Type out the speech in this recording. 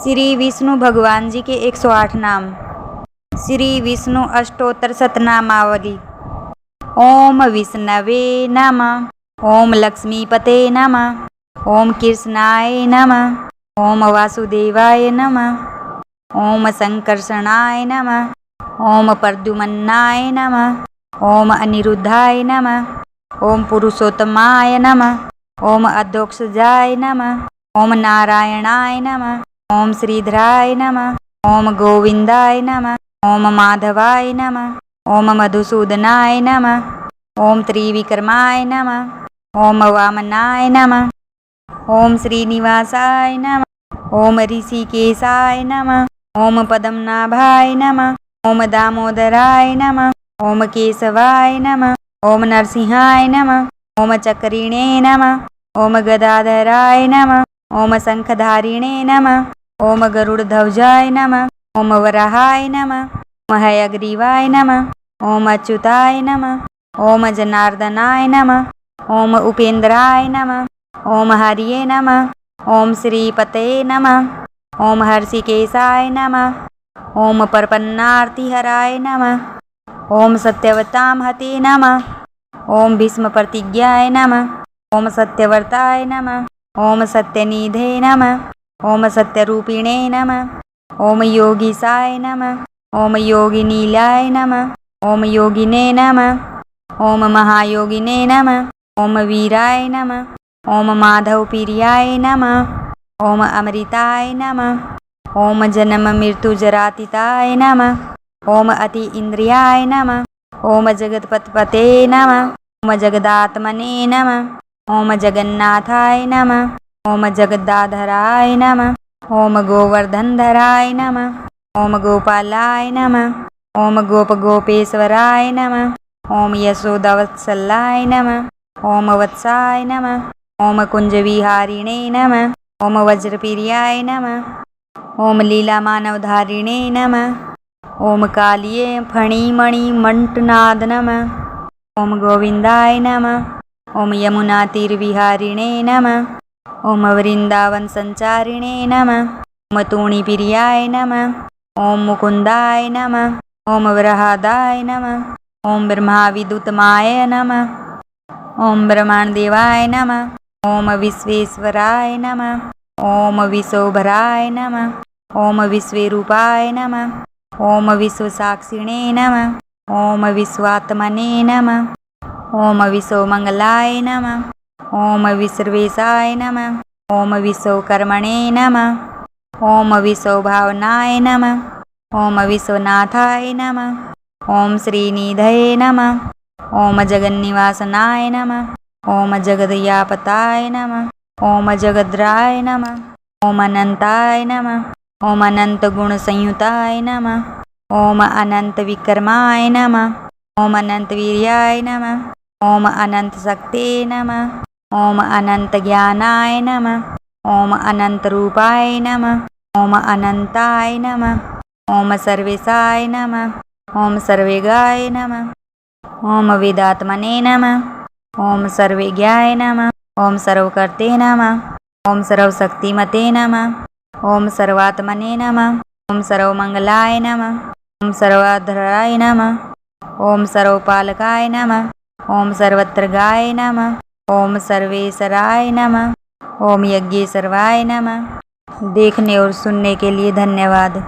श्री विष्णु भगवान जी के 108 नाम। श्री विष्णु अष्टोत्तर शतनामावली। ओम विष्णवे नमः। ओम लक्ष्मीपते नमः। ओम कृष्णाय नमः। ओम वासुदेवाय नमः। ओम संकर्षणाय नमः। ओम प्रद्युम्नाय नमः। ओम अनिरुद्धाय नमः। ओम पुरुषोत्तमाय नमः। ओम अधोक्षजाय नमः। ओम नारायणाय नमः। ओम श्रीधराय नमः। ओम गोविंदाय नमः। ओम माधवाय नमः। ओम मधुसूदनाय नमः। ओम त्रिविक्रमाय नमः। ओम वामनाय नमः। ओम श्रीनिवासाय नमः। ओम ऋषिकेशाय नमः। ओम पद्मनाभाय नमः। ओम दामोदराय नमः। ओम केशवाय नमः। ओम नरसिंहाय नमः। ओम चक्रिणे नमः। ओम गदाधराय नमः। ओम शंखधारिणे नमः। ओम गरुड़ध्वजाय नमः। ओम वराहाय नमः। ओम हयग्रीवाय नमः। ओम अच्युताय नमः। ओम जनार्दनाय नमः। ओम उपेन्द्राय नमः। ओम हरिये नमः। ओम श्रीपते नमः। ओम हर्षिकेशाय नमः। ओम प्रपन्नार्तिहराय नमः। ओम सत्यवतामहते नमः। ओम भीष्मप्रतिज्ञाय नमः। ओम सत्यव्रताय नमः। ओम सत्यनिधे नमः। ओम सत्यरूपिणे नमः। ओम योगीशाय नमः। ओम योगिनीलाय नमः। ओम योगिने नमः। ओम महायोगिने नमः। ओम वीराय नमः। ओम माधवप्रियाय नमः। ओम अमृताय नमः। ओम जन्म मृत्यु जरातीताय नमः। ओम अति इंद्रियाय नमः। ओम जगत्पतपते नमः। ओम जगदात्मने नमः। ओम जगन्नाथाय नमः। ओम जगदाधराय नमः। ओम गोवर्धनधराय नमः। ओम गोपालाय नमः। ओम गोपेश्वराय नमः। ओम यशोदावत्सलाय नमः। ओम वत्साय नमः। ओम कुंजविहारिणे नमः। ओम वज्रप्रियाय नमः। ओम लीलामानवधारिणे नमः। ओम कालिये फणिमणिमण्टनाद नमः। ओम गोविंदाय नमः। ओम यमुनातीरविहारिणे नमः। ओम वृंदावन संचारिणे नमः। ओम तूणीप्रियाय नमः। ओम मुकुंदाय नमः। ओम वरहादाय नमः। ओम ब्रह्माविदुतमाय नमः। ओम ब्रह्माण्डदेवाय नमः। ओम विश्वेश्वराय नमः। ओम विश्वभराय नमः। ओम विश्वरूपाय नमः। ओम विश्वसाक्षिणे नमः। ओम विश्वात्मने नमः। ओम विश्वमंगलाय नमः। ओम विश्वेशाय नमः। ओम विश्वकर्मणे नमः। ओम विश्वभावनाय नमः। ओम विश्वनाथाय नमः। ओम श्रीनिधये नमः। ओम जगन्निवासनाय नमः। ओम जगदयापताय नमः। ओम जगद्राय नमः। ओम अनंताय नमः। ओम अनंत गुण संयुताय नमः। ओम अनंत विक्रमाय नमः। ओम अनंत वीर्याय नमः। ओम अनंत शक्ते नमः। ओम अनंत ज्ञानाय नमः। ओम अनंत रूपाय नमः। ओम अनंताय नमः। ओम सर्वेशाय नमः। ओम सर्वेगाय नमः। ओम वेदात्मने नमः। ओम सर्वज्ञाय नमः। ओम सर्वकर्ते नमः। ओम सर्वशक्तिमते नमः। ओम सर्वात्मने नमः। ओम सर्वमंगलाय नमः। ओम सर्वाधराय नमः। ओम सर्वपालकाय नमः। ओम सर्वत्रगाय नमः। ओम सर्वेश्वराय नमः। ओम यज्ञेश्वराय नमः। देखने और सुनने के लिए धन्यवाद।